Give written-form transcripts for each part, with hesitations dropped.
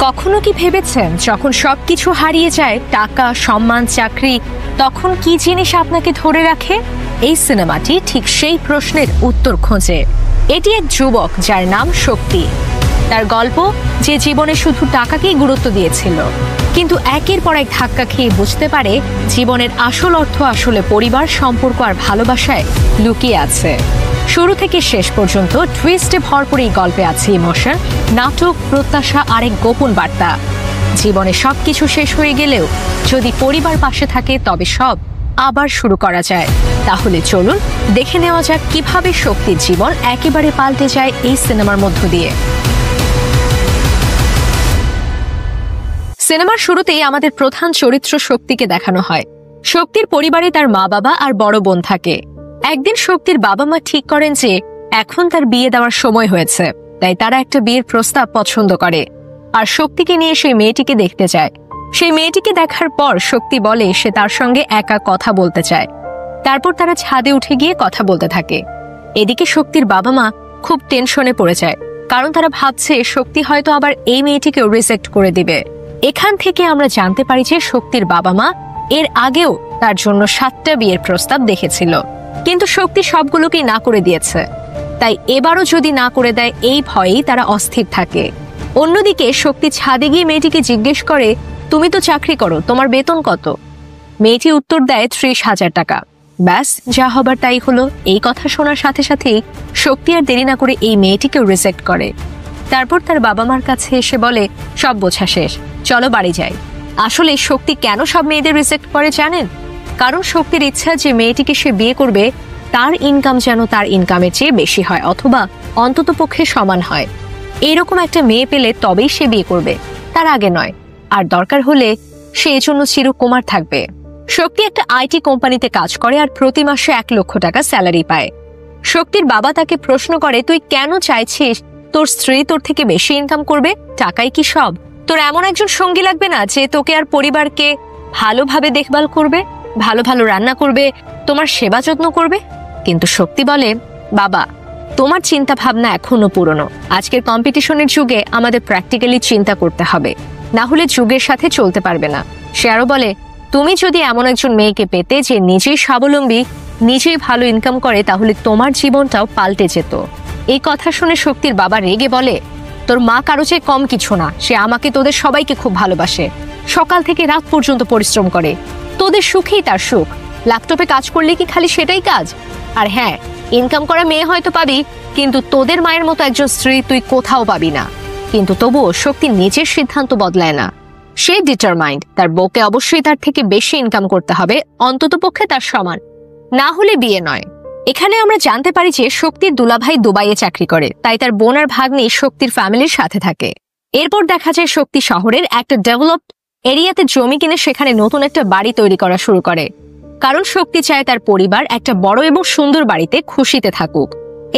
কখনো কি ভেবেছেন যখন সবকিছু হারিয়ে যায়, টাকা, সম্মান, চাকরি, তখন কি জিনিস আপনাকে ধরে রাখে? এই সিনেমাটি ঠিক সেই প্রশ্নের উত্তর খোঁজে। এটি এক যুবক যার নাম শক্তি। তার গল্প, যে জীবনে শুধু টাকাকেই গুরুত্ব দিয়েছিল, কিন্তু একের পর এক ধাক্কা খেয়ে বুঝতে পারে জীবনের আসল অর্থ আসলে পরিবার, সম্পর্ক আর ভালোবাসায় লুকিয়ে আছে। শুরু থেকে শেষ পর্যন্ত টুইস্টে ভরপুর এই গল্পে আছে ইমোশন, নাটক, প্রত্যাশা আর এক গোপন বার্তা। জীবনে সবকিছু শেষ হয়ে গেলেও যদি পরিবার পাশে থাকে তবে সব আবার শুরু করা যায়। তাহলে চলুন দেখে নেওয়া যাক কিভাবে শক্তির জীবন একেবারে পাল্টে যায় এই সিনেমার মধ্য দিয়ে। সিনেমার শুরুতেই আমাদের প্রধান চরিত্র শক্তিকে দেখানো হয়। শক্তির পরিবারে তার মা বাবা আর বড় বোন থাকে। একদিন শক্তির বাবা মা ঠিক করেন যে এখন তার বিয়ে দেওয়ার সময় হয়েছে, তাই তারা একটা বিয়ের প্রস্তাব পছন্দ করে আর শক্তিকে নিয়ে সেই মেয়েটিকে দেখতে যায়। সেই মেয়েটিকে দেখার পর শক্তি বলে সে তার সঙ্গে একা কথা বলতে চায়। তারপর তারা ছাদে উঠে গিয়ে কথা বলতে থাকে। এদিকে শক্তির বাবা মা খুব টেনশনে পড়ে যায়, কারণ তারা ভাবছে শক্তি হয়তো আবার এই মেয়েটিকেও রিজেক্ট করে দিবে। এখান থেকে আমরা জানতে পারি যে শক্তির বাবা মা এর আগেও তার জন্য 7টা বিয়ের প্রস্তাব দেখেছিল, কিন্তু শক্তি সবগুলোকেই না করে দিয়েছে। তাই এবারও যদি না করে দেয় এই ভয়েই তারা অস্থির থাকে। অন্যদিকে শক্তি ছাদে গিয়ে মেয়েটিকে জিজ্ঞেস করে, তুমি তো চাকরি করো, তোমার বেতন কত? মেয়েটি উত্তর দেয় 30,000 টাকা। ব্যাস, যা হবার তাই হলো। এই কথা শোনার সাথে সাথেই শক্তি আর দেরি না করে এই মেয়েটিকেও রিজেক্ট করে। তারপর তার বাবা মার কাছে এসে বলে, সব বোঝা শেষ, চলো বাড়ি যাই। আসলে শক্তি কেন সব মেয়েদের রিজেক্ট করে জানেন? কারণ শক্তির ইচ্ছা যে মেয়েটিকে সে বিয়ে করবে তার ইনকাম যেন তার ইনকামের চেয়ে বেশি হয়, অথবা অন্তত পক্ষে সমান হয়। এইরকম একটা মেয়ে পেলে তবেই সে বিয়ে করবে, তার আগে নয়। আর দরকার হলে সে এজন্য চিরকুমার থাকবে। শক্তি একটা আইটি কোম্পানিতে কাজ করে আর প্রতি মাসে 1 লক্ষ টাকা স্যালারি পায়। শক্তির বাবা তাকে প্রশ্ন করে, তুই কেন চাইছিস তোর স্ত্রী তোর থেকে বেশি ইনকাম করবে? টাকাই কি সব? তোর এমন একজন সঙ্গী লাগবে না যে তোকে আর পরিবারকে ভালোভাবে দেখভাল করবে, ভালো ভালো রান্না করবে, তোমার সেবা যত্ন করবে? কিন্তু শক্তি বলে, বাবা, তোমার চিন্তা ভাবনা এখনো পুরনো। আজকের কম্পিটিশনের যুগে আমাদের প্র্যাকটিক্যালি চিন্তা করতে হবে, না হলে যুগের সাথে চলতে পারবে না। সে আরো বলে, তুমি যদি এমন একজন মেয়েকে পেতে যে নিজেই স্বাবলম্বী, নিজেই ভালো ইনকাম করে, তাহলে তোমার জীবনটাও পাল্টে যেত। এই কথা শুনে শক্তির বাবা রেগে বলে, তোর মা কারো চেয়ে কম কিছু না, সে আমাকে তোদের সবাইকে খুব ভালোবাসে, সকাল থেকে রাত পর্যন্ত পরিশ্রম করে, তোদের সুখেই তার সুখ। ল্যাপটপে কাজ করলে কি খালি সেটাই কাজ? আর হ্যাঁ, ইনকাম করা মেয়ে হয়তো পাবি, কিন্তু তোদের মায়ের মতো একজন স্ত্রী তুই কোথাও পাবি না। কিন্তু তবুও শক্তি নিজের সিদ্ধান্ত বদলায় না। সে ডিটারমাইন্ড, তার বউকে অবশ্যই তার থেকে বেশি ইনকাম করতে হবে, অন্তত পক্ষে তার সমান, না হলে বিয়ে নয়। এখানে আমরা জানতে পারি যে শক্তির দুলাভাই দুবাইয়ে চাকরি করে, তাই তার বোন আর ভাগ্নি শক্তির ফ্যামিলির সাথে থাকে। এরপর দেখা যায় শক্তি শহরের একটা ডেভেলপড এরিয়াতে জমি কিনে সেখানে নতুন একটা বাড়ি তৈরি করা শুরু করে, কারণ শক্তি চায় তার পরিবার একটা বড় এবং সুন্দর বাড়িতে খুশিতে থাকুক।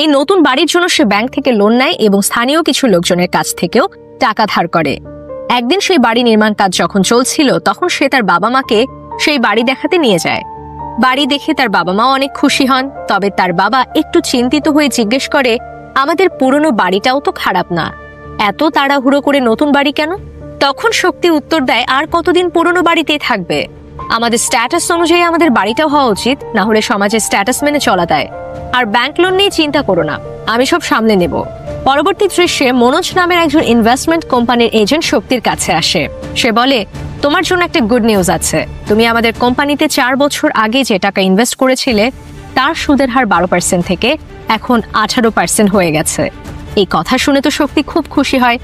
এই নতুন বাড়ির জন্য সে ব্যাংক থেকে লোন নেয় এবং স্থানীয় কিছু লোকজনের কাছ থেকেও টাকা ধার করে। একদিন সেই বাড়ি নির্মাণ কাজ যখন চলছিল, তখন সে তার বাবা মাকে সেই বাড়ি দেখাতে নিয়ে যায়। বাড়ি দেখে তার বাবা মাও অনেক খুশি হন, তবে তার বাবা একটু চিন্তিত হয়ে জিজ্ঞেস করে, আমাদের পুরনো বাড়িটাও তো খারাপ না, এত তাড়াহুড়ো করে নতুন বাড়ি কেন? তখন শক্তি উত্তর দেয়, আর কতদিন পুরনো বাড়িতেই থাকবে? আমাদের স্ট্যাটাস অনুযায়ী আমাদের বাড়িটাও হওয়া উচিত, না হলে সমাজের স্ট্যাটাস মেনে চলা দেয়। আর ব্যাংক লোন নিয়ে চিন্তা করো না, আমি সব সামলে নেব। পরবর্তী দৃশ্যে মনোজ নামের একজন ইনভেস্টমেন্ট কোম্পানির এজেন্ট শক্তির কাছে আসে। সে বলে, তোমার জন্য একটা গুড নিউজ আছে। তুমি আমাদের কোম্পানিতে 4 বছর আগে যে টাকা ইনভেস্ট করেছিলে তার সুদের হার 12% থেকে এখন 18% হয়ে গেছে। এই কথা শুনে তো শক্তি খুব খুশি হয়।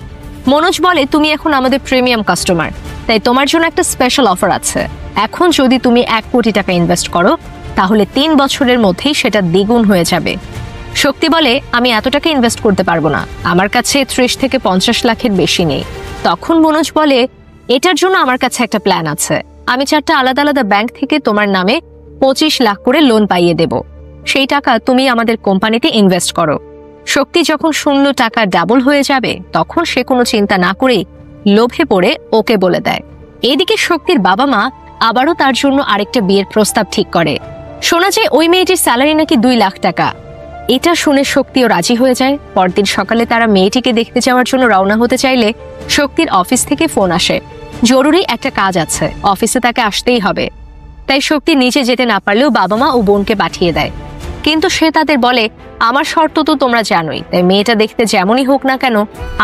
মনোজ বলে, তুমি এখন আমাদের প্রিমিয়াম কাস্টমার, তাই তোমার জন্য একটা স্পেশাল অফার আছে। এখন যদি তুমি 1 কোটি টাকা ইনভেস্ট করো তাহলে 3 বছরের মধ্যেই সেটা দ্বিগুণ হয়ে যাবে। শক্তি বলে, আমি এত টাকা ইনভেস্ট করতে পারবো না, আমার কাছে 30 থেকে 50 লাখের বেশি নেই। তখন মনোজ বলে, এটার জন্য আমার কাছে একটা প্ল্যান আছে। আমি 4টা আলাদা আলাদা ব্যাংক থেকে তোমার নামে 25 লাখ করে লোন পাইয়ে দেব। সেই টাকা তুমি আমাদের কোম্পানিতে ইনভেস্ট করো। শক্তি যখন শুনল টাকা ডাবল হয়ে যাবে, তখন সে কোনো চিন্তা না করে লোভে পড়ে ওকে বলে দেয়। এদিকে শক্তির বাবা মা আবারও তার জন্য আরেকটা বিয়ের প্রস্তাব ঠিক করে। শোনা যায় ওই মেয়েটির স্যালারি নাকি 2 লাখ টাকা। এটা শুনে শক্তিও রাজি হয়ে যায়। পরদিন সকালে তারা মেয়েটিকে দেখতে যাওয়ার জন্য রওনা হতে চাইলে শক্তির অফিস থেকে ফোন আসে, জরুরি একটা কাজ আছে, অফিসে তাকে আসতেই হবে। তাই শক্তি নিজে যেতে না পারলেও বাবা মা ও বোনকে পাঠিয়ে দেয়। কিন্তু সে তাদের বলে, আমার শর্ত তো তোমরা জানোই, তাই মেয়েটা দেখতে যেমনই হোক না কেন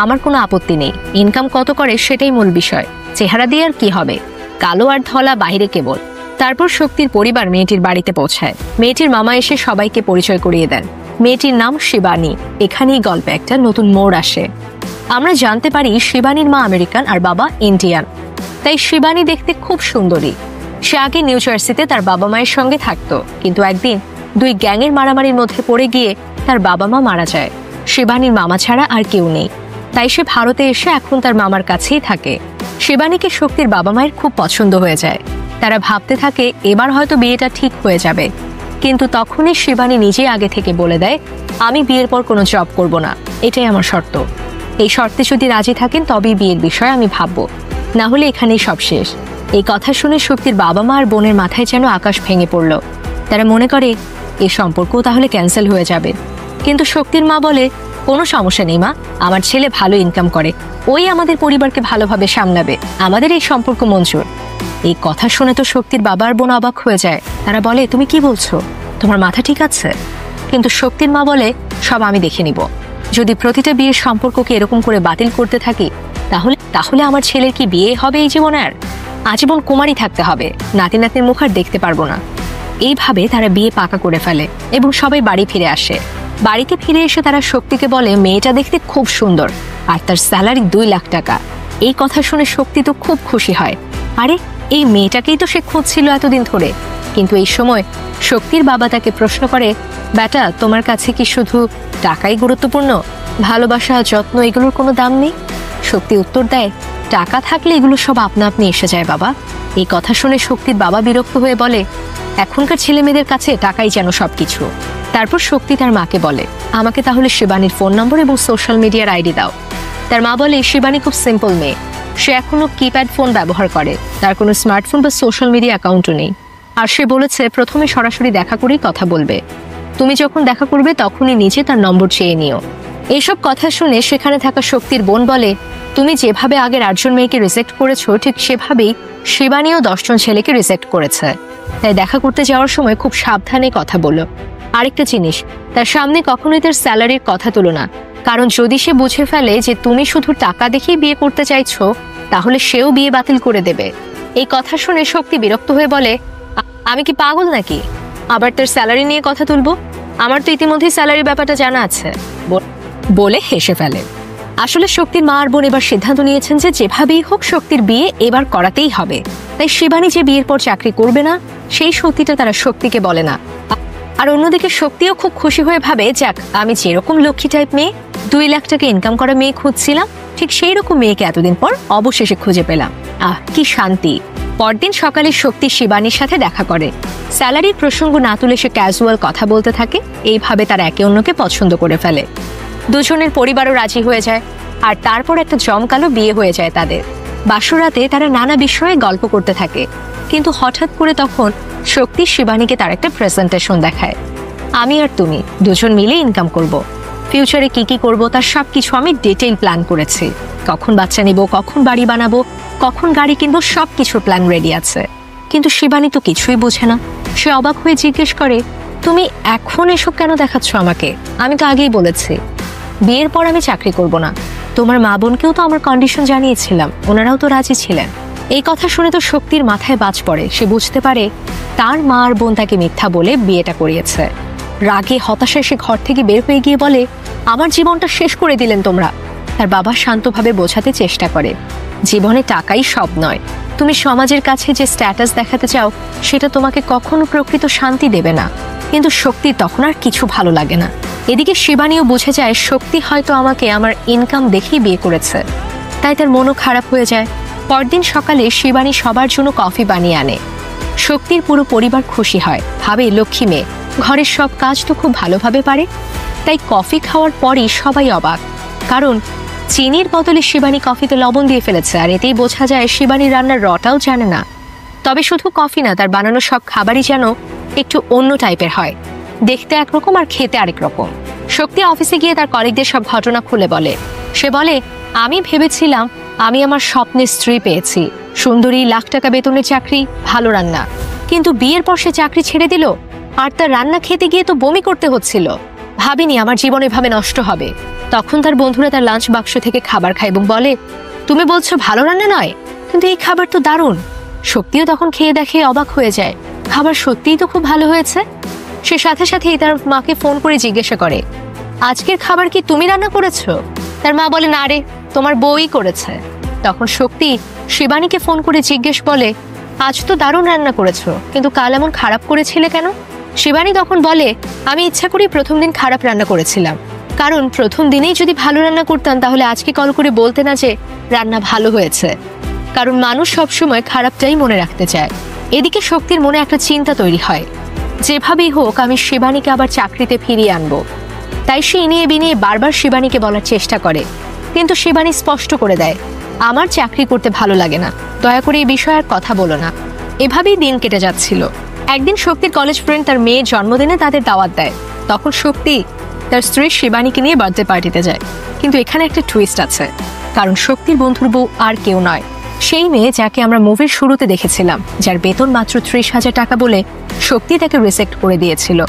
আমার কোনো আপত্তি নেই। ইনকাম কত করে সেটাই মূল বিষয়, চেহারা দিয়ে আর কি হবে, কালো আর ধলা বাইরে কেবল। তারপর শক্তির পরিবার মেয়েটির বাড়িতে পৌঁছায়। মেয়েটির মামা এসে সবাইকে পরিচয় করিয়ে দেন। মেয়েটির নাম শিবানী। এখানেই গল্পে একটা নতুন মোড় আসে। আমরা জানতে পারি শিবানীর মা আমেরিকান আর বাবা ইন্ডিয়ান। তাই শিবানী দেখতে খুব সুন্দরী। সে আগে নিউ জার্সিতে তার বাবা মায়ের সঙ্গে থাকতো, কিন্তু একদিন দুই গ্যাংয়ের মারামারির মধ্যে পড়ে গিয়ে তার বাবা মা মারা যায়। শিবানীর মামা ছাড়া আর কেউ নেই, তাই সে ভারতে এসে এখন তার মামার কাছেই থাকে। শিবানীকে শক্তির বাবা মায়ের খুব পছন্দ হয়ে যায়। তারা ভাবতে থাকে এবার হয়তো বিয়েটা ঠিক হয়ে যাবে। কিন্তু তখনই শিবানী নিজেই আগে থেকে বলে দেয়, আমি বিয়ের পর কোনো জব করব না, এটাই আমার শর্ত। এই শর্তে যদি রাজি থাকেন তবেই বিয়ের বিষয়ে আমি ভাববো, না হলে এখানেই সব শেষ। এই কথা শুনে শক্তির বাবা মা আর বোনের মাথায় যেন আকাশ ভেঙে পড়ল। তারা মনে করে এই সম্পর্কও তাহলে ক্যান্সেল হয়ে যাবে। কিন্তু শক্তির মা বলে, কোনো সমস্যা নেই মা, আমার ছেলে ভালো ইনকাম করে, ওই আমাদের পরিবারকে ভালোভাবে সামলাবে, আমাদের এই সম্পর্ক মঞ্জুর। এই কথা শুনে তো শক্তির বাবা আর বোন অবাক হয়ে যায়। তারা বলে, তুমি কি বলছো, তোমার মাথা ঠিক আছে? কিন্তু শক্তির মা বলে, সব আমি দেখে নিব। যদি প্রতিটা বিয়ের সম্পর্ককে এরকম করে বাতিল করতে থাকি তাহলে আমার ছেলের কি বিয়ে হবে এই জীবনে? আর আজীবন কুমারী থাকতে হবে, নাতি নাতনির মুখ আর দেখতে পারবো না। এইভাবে তারা বিয়ে পাকা করে ফেলে এবং সবাই বাড়ি ফিরে আসে। বাড়িতে ফিরে এসে তারা শক্তিকে বলে, মেয়েটা দেখতে খুব সুন্দর আর তার স্যালারি 2 লাখ টাকা। এই কথা শুনে শক্তি তো খুব খুশি হয়। আরে এই মেয়েটাকেই তো সে খুঁজছিল এতদিন ধরে। কিন্তু এই সময় শক্তির বাবা তাকে প্রশ্ন করে, বেটা তোমার কাছে কি শুধু টাকাই গুরুত্বপূর্ণ, ভালোবাসা যত্ন এগুলোর কোনো দাম নেই? শক্তি উত্তর দেয়, টাকা থাকলে এগুলো সব আপনা আপনি এসে যায় বাবা। এই কথা শুনে শক্তির বাবা বিরক্ত হয়ে বলে, এখনকার ছেলে মেয়েদের কাছে টাকাই যেন সবকিছু। তারপর শক্তি তার মাকে বলে, আমাকে তাহলে শিবানীর ফোন নম্বর এবং সোশ্যাল মিডিয়ার আইডি দাও। তার মা বলে, শিবানী খুব সিম্পল মেয়ে, সে এখনো কিপ্যাড ফোন ব্যবহার করে, তার কোনো স্মার্টফোন বা সোশ্যাল মিডিয়া অ্যাকাউন্টও নেই। আর সে বলেছে প্রথমে সরাসরি দেখা করেই কথা বলবে, তুমি যখন দেখা করবে তখনই নিজে তার নম্বর চেয়ে নিও। এইসব কথা শুনে সেখানে থাকা শক্তির বোন বলে, তুমি যেভাবে আগের 8 জন মেয়েকে রিজেক্ট করেছো ঠিক সেভাবেই শিবানীও 10 জন ছেলেকে রিজেক্ট করেছে। তাই দেখা করতে যাওয়ার সময় খুব সাবধানে কথা বলো। আরেকটা জিনিস, তার সামনে কখনোই তার স্যালারির কথা তুলো না, কারণ যদি সে বুঝে ফেলে যে তুমি শুধু টাকা দেখেই বিয়ে করতে চাইছো তাহলে সেও বিয়ে বাতিল করে দেবে। এই কথা শুনে শক্তি বিরক্ত হয়ে বলে, আমি কি পাগল নাকি আবার তার স্যালারি নিয়ে কথা তুলবো? আমার তো ইতিমধ্যেই স্যালারির ব্যাপারটা জানা আছে বলে হেসে ফেলে। আসলে শক্তির মা আর বোন এবার সিদ্ধান্ত নিয়েছেন যে যেভাবেই হোক শক্তির বিয়ে এবার করাতেই হবে। তাই শিবানী যে বিয়ের পর চাকরি করবে না সেই সত্যিটা তারা শক্তিকে বলে না। আর অন্যদিকে শক্তিও খুব খুশি হয়ে ভাবে, যাক আমি যেরকম লক্ষ্মী টাইপ মেয়ে 2 লাখ টাকা ইনকাম করা মেয়ে খুঁজছিলাম ঠিক সেই রকম মেয়েকে এতদিন পর অবশেষে খুঁজে পেলাম। কি শান্তি। পরদিন সকালে শক্তি শিবানীর সাথে দেখা করে। স্যালারির প্রসঙ্গ না তুলে সে ক্যাজুয়াল কথা বলতে থাকে। এইভাবে তারা একে অন্যকে পছন্দ করে ফেলে। দুজনের পরিবারও রাজি হয়ে যায় আর তারপর একটা জমকালো বিয়ে হয়ে যায় তাদের। বাসরাতে তারা নানা বিষয়ে গল্প করতে থাকে, কিন্তু হঠাৎ করে তখন শক্তি শিবানীকে তার একটা প্রেজেন্টেশন দেখায়। আমি আর তুমি দুজন মিলে ইনকাম করব, ফিউচারে কি কি করব তার সবকিছু আমি ডিটেইল প্ল্যান করেছি। কখন বাচ্চা নিব, কখন বাড়ি বানাবো, কখন গাড়ি কিনবো, সবকিছুর প্ল্যান রেডি আছে। কিন্তু শিবানী তো কিছুই বোঝে না। সে অবাক হয়ে জিজ্ঞেস করে, তুমি এখন এসব কেন দেখাচ্ছ আমাকে? আমি তো আগেই বলেছি বিয়ের পর আমি চাকরি করব না। তোমার মা বোনকেও তো আমার কন্ডিশন জানিয়েছিলাম, ওনারাও তো রাজি ছিলেন। এই কথা শুনে তো শক্তির মাথায় বাজ পড়ে। সে বুঝতে পারে তার মা আর বোন তাকে মিথ্যা বলে বিয়েটা করিয়েছে। রাগে হতাশায় সে ঘর থেকে বের হয়ে গিয়ে বলে, আমার জীবনটা শেষ করে দিলেন তোমরা। তার বাবা শান্তভাবে বোঝাতে চেষ্টা করে, জীবনে টাকাই সব নয়। তুমি সমাজের কাছে যে স্ট্যাটাস দেখাতে চাও সেটা তোমাকে কখনো প্রকৃত শান্তি দেবে না। কিন্তু শক্তির তখন আর কিছু ভালো লাগে না। এদিকে শিবানীও বুঝে যায় শক্তি হয়তো আমাকে আমার ইনকাম দেখেই বিয়ে করেছে, তাই তার মনও খারাপ হয়ে যায়। পরদিন সকালে শিবানী সবার জন্য কফি বানিয়ে আনে। শক্তির পুরো পরিবার খুশি হয়, ভাবে লক্ষ্মী মেয়ে, ঘরের সব কাজ তো খুব ভালোভাবে পারে। তাই কফি খাওয়ার পরই সবাই অবাক, কারণ চিনির বদলে শিবানী কফিতে লবণ দিয়ে ফেলেছে। আর এতেই বোঝা যায় শিবানী রান্নার রটাও জানে না। তবে শুধু কফি না, তার বানানো সব খাবারই যেন একটু অন্য টাইপের হয়। দেখতে একরকম আর খেতে আরেক রকম। শক্তি অফিসে গিয়ে তার কলিগদের সব ঘটনা খুলে বলে। সে বলে, আমি ভেবেছিলাম আমি আমার স্বপ্নের স্ত্রী পেয়েছি, সুন্দরী, লাখ টাকা বেতনের চাকরি, ভালো রান্না, কিন্তু বিয়ের পর সে চাকরি ছেড়ে দিল আর তার রান্না খেতে গিয়ে তো বমি করতে হচ্ছিল। ভাবিনি আমার জীবন এভাবে নষ্ট হবে। তখন তার বন্ধুরা তার লাঞ্চ বাক্স থেকে খাবার খায় এবং বলে, তুমি বলছো ভালো রান্না নয়, কিন্তু এই খাবার তো দারুণ। শক্তিও তখন খেয়ে দেখে অবাক হয়ে যায়, খাবার সত্যিই তো খুব ভালো হয়েছে। সে সাথে সাথেই তার মাকে ফোন করে জিজ্ঞাসা করে, আজকের খাবার কি তুমি রান্না করেছো? তার মা বলে, না রে, তোমার বউই করেছে। তখন শক্তি শিবানীকে ফোন করে জিজ্ঞেস বলে, আজ তো দারুণ রান্না করেছো, কিন্তু কাল এমন খারাপ করেছিলে কেন? শিবানী তখন বলে, আমি ইচ্ছা করেই প্রথম দিন খারাপ রান্না করেছিলাম, কারণ প্রথম দিনেই যদি ভালো রান্না করতাম তাহলে আজকে কল করে বলতে না যে রান্না ভালো হয়েছে, কারণ মানুষ সবসময় খারাপটাই মনে রাখতে চায়। এদিকে শক্তির মনে একটা চিন্তা তৈরি হয়, যেভাবেই হোক আমি শিবানীকে আবার চাকরিতে ফিরিয়ে আনবো। তাই সে ইনিয়ে বিনিয়ে বারবার শিবানীকে বলার চেষ্টা করে, কিন্তু শিবানী স্পষ্ট করে দেয়, আমার চাকরি করতে ভালো লাগে না, দয়া করে এই বিষয়ে আর কথা বলো না। এভাবেই দিন কেটে যাচ্ছিল। একদিন শক্তির কলেজ ফ্রেন্ড তার মেয়ের জন্মদিনে তাদের দাওয়াত দেয়। তখন শক্তি তার স্ত্রী শিবানীকে নিয়ে বার্থডে পার্টিতে যায়। কিন্তু এখানে একটা টুইস্ট আছে, কারণ শক্তির বন্ধুর বউ আর কেউ নয়, সেই মেয়ে যাকে আমরা মুভির শুরুতে দেখেছিলাম, যার বেতন মাত্র 30,000 টাকা বলে শক্তি তাকে রিজেক্ট করে দিয়েছিল।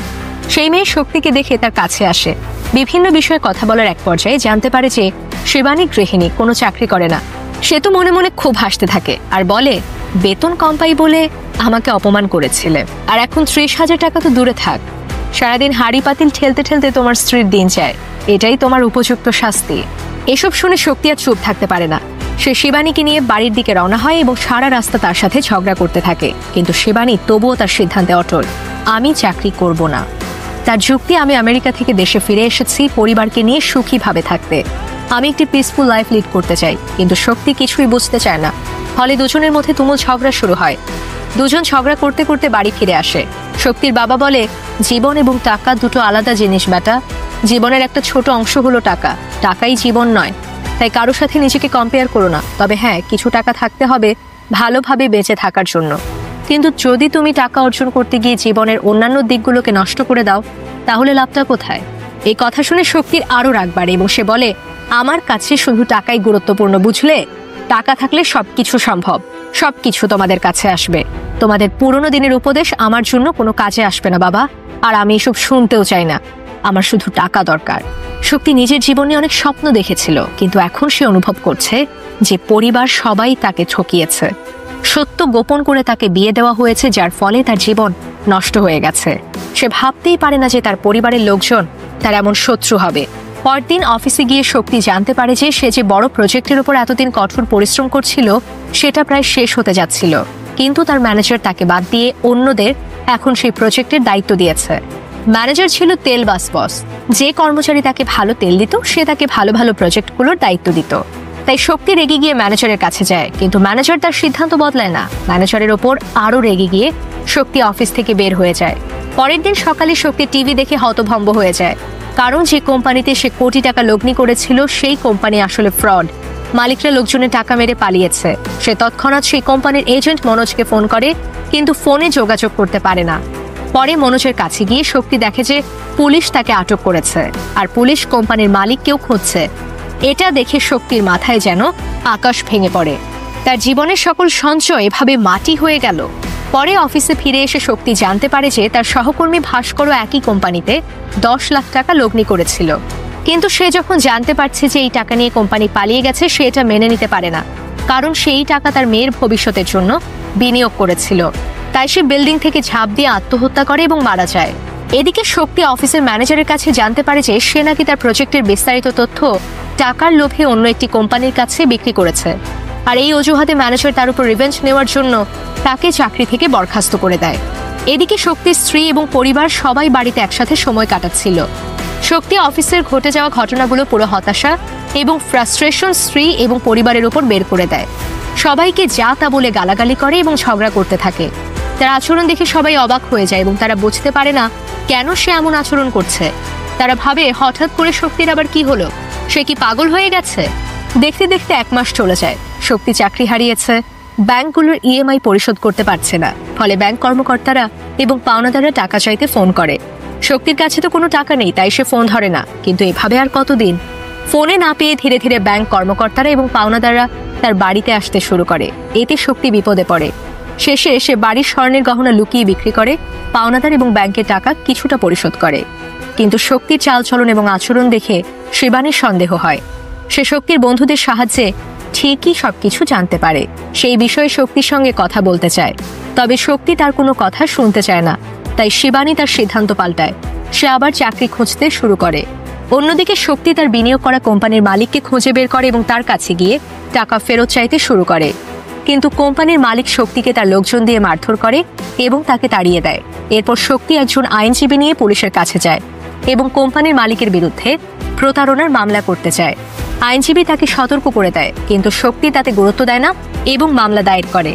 সেই মেয়ে শক্তিকে দেখে তার কাছে আসে। বিভিন্ন বিষয়ে কথা বলার এক পর্যায়ে জানতে পারে যে শিবানী গৃহিণী, কোনো চাকরি করে না। সে তো মনে মনে খুব হাসতে থাকে আর বলে, বেতন কম পাই বলে আমাকে অপমান করেছিলে, আর এখন 30,000 টাকা তো দূরে থাক, সারাদিন হাড়ি পাতিল ঠেলতে ঠেলতে তোমার স্ত্রীর দিন যায়, এটাই তোমার উপযুক্ত শাস্তি। এসব শুনে শক্তি আর চুপ থাকতে পারে না। সে শিবানীকে নিয়ে বাড়ির দিকে রওনা হয় এবং সারা রাস্তা তার সাথে ঝগড়া করতে থাকে। কিন্তু শিবানী তবুও তার সিদ্ধান্তে অটল, আমি চাকরি করব না। তার যুক্তি, আমি আমেরিকা থেকে দেশে ফিরে এসেছি পরিবারকে নিয়ে সুখীভাবে থাকতে, আমি একটি পিসফুল লাইফ লিড করতে চাই। কিন্তু শক্তি কিছুই বুঝতে চায় না। ফলে দুজনের মধ্যে তুমুল ঝগড়া শুরু হয়। দুজন ঝগড়া করতে করতে বাড়ি ফিরে আসে। শক্তির বাবা বলে, জীবন এবং টাকা দুটো আলাদা জিনিস বেটা। জীবনের একটা ছোট অংশ হলো টাকা, টাকাই জীবন নয়। তাই কারোর সাথে নিজেকে কম্পেয়ার করো না। তবে হ্যাঁ, কিছু টাকা থাকতে হবে ভালোভাবে বেঁচে থাকার জন্য, কিন্তু যদি তুমি টাকা অর্জন করতে গিয়ে জীবনের অন্যান্য দিকগুলোকে নষ্ট করে দাও, তাহলে লাভটা কোথায়? এই কথা শুনে শক্তির আরো রাগ বাড়ে এবং সে বলে, আমার কাছে শুধু টাকাই গুরুত্বপূর্ণ, বুঝলে? টাকা থাকলে সবকিছু সম্ভব, সবকিছু তোমাদের কাছে আসবে। তোমাদের পুরনো দিনের উপদেশ আমার জন্য কোনো কাজে আসবে না বাবা, আর আমি এসব শুনতেও চাই না। আমার শুধু টাকা দরকার। শক্তি নিজের জীবনে অনেক স্বপ্ন দেখেছিল, কিন্তু এখন সে অনুভব করছে যে পরিবার সবাই তাকে ঠকিয়েছে। সত্য গোপন করে তাকে বিয়ে দেওয়া হয়েছে, যার ফলে তার জীবন নষ্ট হয়ে গেছে। সে ভাবতেই পারে না যে তার পরিবারের লোকজন তার এমন শত্রু হবে। পরদিন অফিসে গিয়ে শক্তি জানতে পারে যে সে যে বড় প্রজেক্টের উপর এতদিন কঠোর পরিশ্রম করছিল সেটা প্রায় শেষ হতে যাচ্ছিল, কিন্তু তার ম্যানেজার তাকে বাদ দিয়ে অন্যদের এখন সেই প্রজেক্টের দায়িত্ব দিয়েছে। ম্যানেজার ছিল তেলবাস বস। যে কর্মচারী তাকে ভালো তেল দিত সে তাকে ভালো ভালো প্রজেক্টগুলোর দায়িত্ব দিত। তাই শক্তি রেগে গিয়ে ম্যানেজারের কাছে যায়, কিন্তু ম্যানেজার তার সিদ্ধান্ত বদলায় না। ম্যানেজারের ওপর আরো রেগে গিয়ে শক্তি অফিস থেকে বের হয়ে যায়। পরের দিন সকালে শক্তি টিভি দেখে হতভম্ব হয়ে যায়, কারণ যে কোম্পানিতে সে কোটি টাকা লগ্নি করেছিল সেই কোম্পানি আসলে ফ্রড। মালিকরা লোকজনের টাকা মেরে পালিয়েছে। সে তৎক্ষণাৎ সেই কোম্পানির এজেন্ট মনোজকে ফোন করে, কিন্তু ফোনে যোগাযোগ করতে পারে না। পরে মনোজের কাছে গিয়ে শক্তি দেখে যে পুলিশ তাকে আটক করেছে, আর পুলিশ কোম্পানির মালিককেও খুঁজছে। এটা দেখে শক্তির মাথায় যেন আকাশ ভেঙে পড়ে। তার জীবনের সকল সঞ্চয় এভাবে মাটি হয়ে গেল। পরে অফিসে ফিরে এসে শক্তি জানতে পারে যে তার সহকর্মী ভাস্করও একই কোম্পানিতে 10 লাখ টাকা লগ্নি করেছিল। কিন্তু সে যখন জানতে পারছে যে এই টাকা নিয়ে কোম্পানি পালিয়ে গেছে, সে এটা মেনে নিতে পারে না, কারণ সেই টাকা তার মেয়ের ভবিষ্যতের জন্য বিনিয়োগ করেছিল। তাই সে বিল্ডিং থেকে ঝাঁপ দিয়ে আত্মহত্যা করে এবং মারা যায়। এদিকে শক্তি অফিসের ম্যানেজারের কাছে জানতে পারে যে সে নাকি তার প্রজেক্টের বিস্তারিত তথ্য টাকার লোভে অন্য একটি কোম্পানির কাছে বিক্রি করেছে, আর এই অজুহাতে ম্যানেজার তার উপর রিভেঞ্জ নেওয়ার জন্য তাকে চাকরি থেকে বরখাস্ত করে দেয়। এদিকে শক্তির স্ত্রী এবং পরিবার সবাই বাড়িতে একসাথে সময় কাটাচ্ছিল। শক্তি অফিসের ঘটে যাওয়া ঘটনাগুলো পুরো হতাশা এবং ফ্রাস্ট্রেশন স্ত্রী এবং পরিবারের উপর বের করে দেয়। সবাইকে যা তা বলে গালাগালি করে এবং ঝগড়া করতে থাকে। তার আচরণ দেখে সবাই অবাক হয়ে যায় এবং তারা বুঝতে পারে না কেন সে এমন আচরণ করছে। তারা ভাবে হঠাৎ করে শক্তির আবার কি হলো, সে কি পাগল হয়ে গেছে? দেখতে দেখতে 1 মাস চলে যায়। শক্তি চাকরি হারিয়েছে, ব্যাংকগুলোর ইএমআই পরিশোধ করতে পারছে না। ফলে ব্যাংক কর্মকর্তারা এবং পাওনাদাররা টাকা চাইতে ফোন করে। শক্তির কাছে তো কোনো টাকা নেই, তাই সে ফোন ধরে না। কিন্তু এভাবে আর কতদিন? ফোনে না পেয়ে ধীরে ধীরে ব্যাংক কর্মকর্তারা এবং পাওনাদাররা তার বাড়িতে আসতে শুরু করে। এতে শক্তি বিপদে পড়ে। শেষে সে বাড়ির স্বর্ণের গহনা লুকিয়ে বিক্রি করে পাওনাদার এবং ব্যাংকের টাকা কিছুটা পরিশোধ করে। কিন্তু শক্তির চালচলন এবং আচরণ দেখে শিবানীর সন্দেহ হয়। সে শক্তির বন্ধুদের সাহায্যে ঠিকই সবকিছু জানতে পারে। সেই বিষয়ে শক্তির সঙ্গে কথা বলতে চায়, তবে শক্তি তার কোনো কথা শুনতে চায় না। তাই শিবানী তার সিদ্ধান্ত পাল্টায়। সে আবার চাকরি খুঁজতে শুরু করে। অন্যদিকে শক্তি তার বিনিয়োগ করা কোম্পানির মালিককে খুঁজে বের করে এবং তার কাছে গিয়ে টাকা ফেরত চাইতে শুরু করে। কিন্তু কোম্পানির মালিক শক্তিকে তার লোকজন দিয়ে মারধর করে এবং তাকে তাড়িয়ে দেয়। এরপর শক্তি একজন আইনজীবী নিয়ে পুলিশের কাছে যায় এবং কোম্পানির মালিকের বিরুদ্ধে প্রতারণার মামলা করতে চায়। আইনজীবী তাকে সতর্ক করে দেয়, কিন্তু শক্তি তাতে গুরুত্ব দেয় না এবং মামলা দায়ের করে।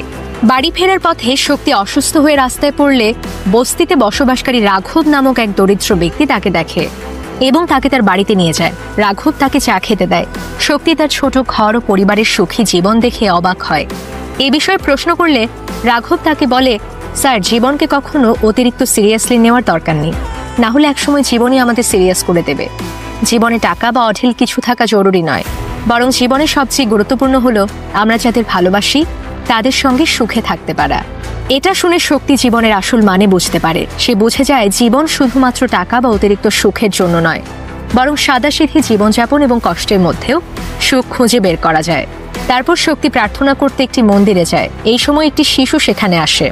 বাড়ি ফেরার পথে শক্তি অসুস্থ হয়ে রাস্তায় পড়লে বস্তিতে বসবাসকারী রাঘব নামক এক দরিদ্র ব্যক্তি তাকে দেখে এবং তাকে তার বাড়িতে নিয়ে যায়। রাঘব তাকে চা খেতে দেয়। শক্তি তার ছোট ঘর ও পরিবারের সুখী জীবন দেখে অবাক হয়। এ বিষয়ে প্রশ্ন করলে রাঘব তাকে বলে, স্যার, জীবনকে কখনো অতিরিক্ত সিরিয়াসলি নেওয়ার দরকার নেই, না হলে একসময় জীবনই আমাদের সিরিয়াস করে দেবে। জীবনে টাকা বা অঢেল কিছু থাকা জরুরি নয়, বরং জীবনের সবচেয়ে গুরুত্বপূর্ণ হলো আমরা যাদের ভালোবাসি তাদের সঙ্গে সুখে থাকতে পারা। এটা শুনে শক্তি জীবনের আসল মানে বুঝতে পারে। সে বুঝে যায় জীবন শুধুমাত্র টাকা বা অতিরিক্ত সুখের জন্য নয়, বরং সাদাসিধে জীবনযাপন এবং কষ্টের মধ্যেও সুখ খুঁজে বের করা যায়। তারপর শক্তি প্রার্থনা করতে একটি মন্দিরে যায়। এই সময় একটি শিশু সেখানে আসে।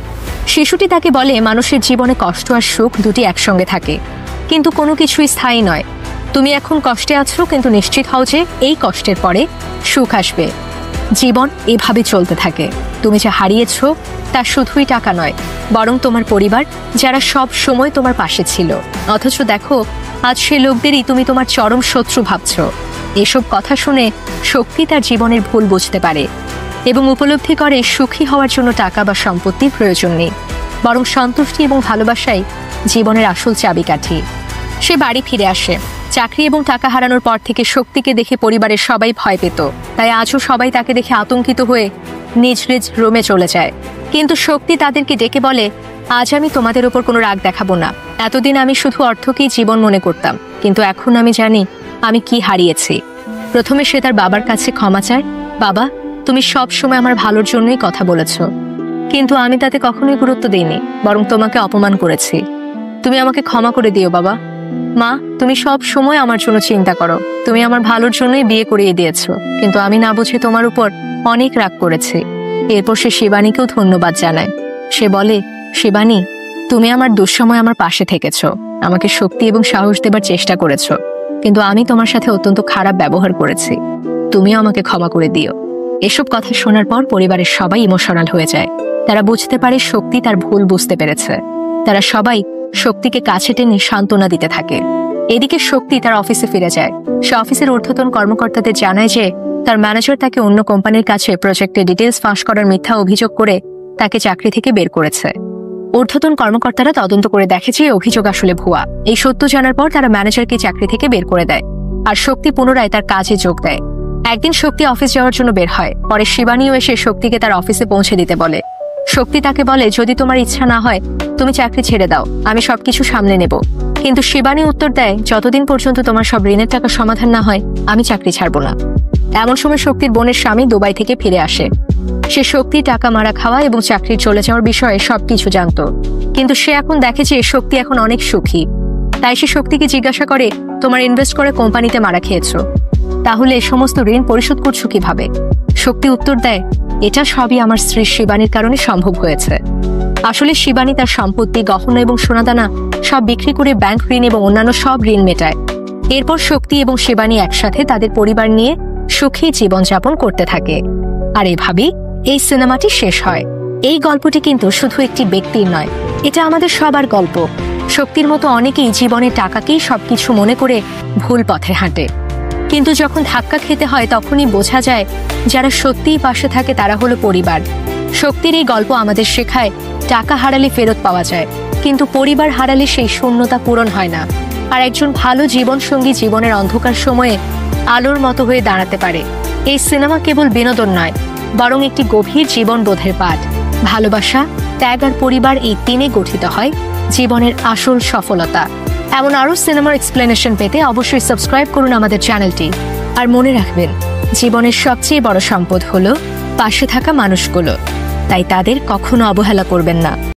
শিশুটি তাকে বলে, মানুষের জীবনে কষ্ট আর সুখ দুটি একসঙ্গে থাকে, কিন্তু কোনো কিছুই স্থায়ী নয়। তুমি এখন কষ্টে আছো, কিন্তু নিশ্চিত হও যে এই কষ্টের পরে সুখ আসবে। জীবন এভাবে চলতে থাকে। তুমি যা হারিয়েছ তা শুধুই টাকা নয়, বরং তোমার পরিবার, যারা সব সময় তোমার পাশে ছিল। অথচ দেখো, আজ সে লোকদেরই তুমি তোমার চরম শত্রু ভাবছ। এসব কথা শুনে শক্তি তার জীবনের ভুল বুঝতে পারে এবং উপলব্ধি করে সুখী হওয়ার জন্য টাকা বা সম্পত্তির প্রয়োজন নেই, বরং সন্তুষ্টি এবং ভালোবাসাই জীবনের আসল চাবিকাঠি। সে বাড়ি ফিরে আসে। চাকরি এবং টাকা হারানোর পর থেকে শক্তিকে দেখে পরিবারের সবাই ভয় পেত। তাই আজও সবাই তাকে দেখে আতঙ্কিত হয়ে নিজ নিজ রুমে চলে যায়। কিন্তু শক্তি তাদেরকে ডেকে বলে, আজ আমি তোমাদের ওপর কোনো রাগ দেখাবো না। এতদিন আমি শুধু অর্থকেই জীবন মনে করতাম, কিন্তু এখন আমি জানি আমি কি হারিয়েছি। প্রথমে সে তার বাবার কাছে ক্ষমা চায়। বাবা, তুমি সব সময় আমার ভালোর জন্যই কথা বলেছ, কিন্তু আমি তাতে কখনোই গুরুত্ব দিইনি, বরং তোমাকে অপমান করেছি। তুমি আমাকে ক্ষমা করে দিও বাবা। মা, তুমি সব সময় আমার জন্য চিন্তা করো। তুমি আমার ভালোর জন্যই বিয়ে করিয়ে দিয়েছো, কিন্তু আমি না বুঝে তোমার উপর অনেক রাগ করেছি। এরপর সে শিবানীকেও ধন্যবাদ জানায়। সে বলে, শিবানী, তুমি আমার দুঃসময় আমার পাশে থেকেছো, আমাকে শক্তি এবং সাহস দেবার চেষ্টা করেছো, কিন্তু আমি তোমার সাথে অত্যন্ত খারাপ ব্যবহার করেছি। তুমিও আমাকে ক্ষমা করে দিও। এসব কথা শোনার পর পরিবারের সবাই ইমোশনাল হয়ে যায়। তারা বুঝতে পারে শক্তি তার ভুল বুঝতে পেরেছে। তারা সবাই শক্তিকে কাছে টেনে সান্ত্বনা দিতে থাকে। এদিকে শক্তি তার অফিসে ফিরে যায়। সে অফিসের ঊর্ধ্বতন কর্মকর্তাদের জানায় যে তার ম্যানেজার তাকে অন্য কোম্পানির কাছে প্রজেক্টের ডিটেলস ফাঁস করার মিথ্যা অভিযোগ করে তাকে চাকরি থেকে বের করেছে। ঊর্ধ্বতন কর্মকর্তারা তদন্ত করে দেখে যে অভিযোগ আসলে ভুয়া। এই সত্য জানার পর তারা ম্যানেজারকে চাকরি থেকে বের করে দেয় আর শক্তি পুনরায় তার কাজে যোগ দেয়। একদিন শক্তি অফিস যাওয়ার জন্য বের হয়। পরে শিবানীও এসে শক্তিকে তার অফিসে পৌঁছে দিতে বলে। শক্তি তাকে বলে, যদি তোমার ইচ্ছা না হয় তুমি চাকরি ছেড়ে দাও, আমি সবকিছু সামলে নেব। কিন্তু শিবানী উত্তর দেয়, যতদিন পর্যন্ত তোমার সব ঋণের টাকা সমাধান না হয় আমি চাকরি ছাড়ব না। এমন সময় শক্তির বোনের স্বামী দুবাই থেকে ফিরে আসে। সে শক্তি টাকা মারা খাওয়া এবং চাকরি চলে যাওয়ার বিষয়ে সবকিছু জানত, কিন্তু সে এখন দেখে যে শক্তি এখন অনেক সুখী। তাই সে শক্তিকে জিজ্ঞাসা করে, তোমার ইনভেস্ট করে কোম্পানিতে মারা খেয়েছো, তাহলে সমস্ত ঋণ পরিশোধ করছো কিভাবে? শক্তি উত্তর দেয়, এটা সবই আমার স্ত্রী শিবানীর কারণে সম্ভব হয়েছে। আসলে শিবানী তার সম্পত্তি, গহনা এবং সোনাদানা সব বিক্রি করে ব্যাংক ঋণ এবং অন্যান্য সব ঋণ মেটায়। এরপর শক্তি এবং শিবানী একসাথে তাদের পরিবার নিয়ে সুখী জীবনযাপন করতে থাকে। আর এভাবেই এই সিনেমাটি শেষ হয়। এই গল্পটি কিন্তু শুধু একটি ব্যক্তির নয়, এটা আমাদের সবার গল্প। শক্তির মতো অনেকেই জীবনে টাকাকেই সবকিছু মনে করে ভুল পথে হাঁটে, কিন্তু যখন ধাক্কা খেতে হয় তখনই বোঝা যায় যারা সত্যিই পাশে থাকে তারা হলো পরিবার। শক্তির এই গল্প আমাদের শেখায়, টাকা হারালে ফেরত পাওয়া যায়, কিন্তু পরিবার হারালে সেই শূন্যতা পূরণ হয় না। আর একজন ভালো জীবনসঙ্গী জীবনের অন্ধকার সময়ে আলোর মতো হয়ে দাঁড়াতে পারে। এই সিনেমা কেবল বিনোদন নয়, বরং একটি গভীর জীবনবোধের পাঠ। ভালোবাসা, ত্যাগ আর পরিবার, এই তিনে গঠিত হয় জীবনের আসল সফলতা। এমন আরও সিনেমার এক্সপ্লেনেশন পেতে অবশ্যই সাবস্ক্রাইব করুন আমাদের চ্যানেলটি। আর মনে রাখবেন, জীবনের সবচেয়ে বড় সম্পদ হলো পাশে থাকা মানুষগুলো, তাই তাদের কখনো অবহেলা করবেন না।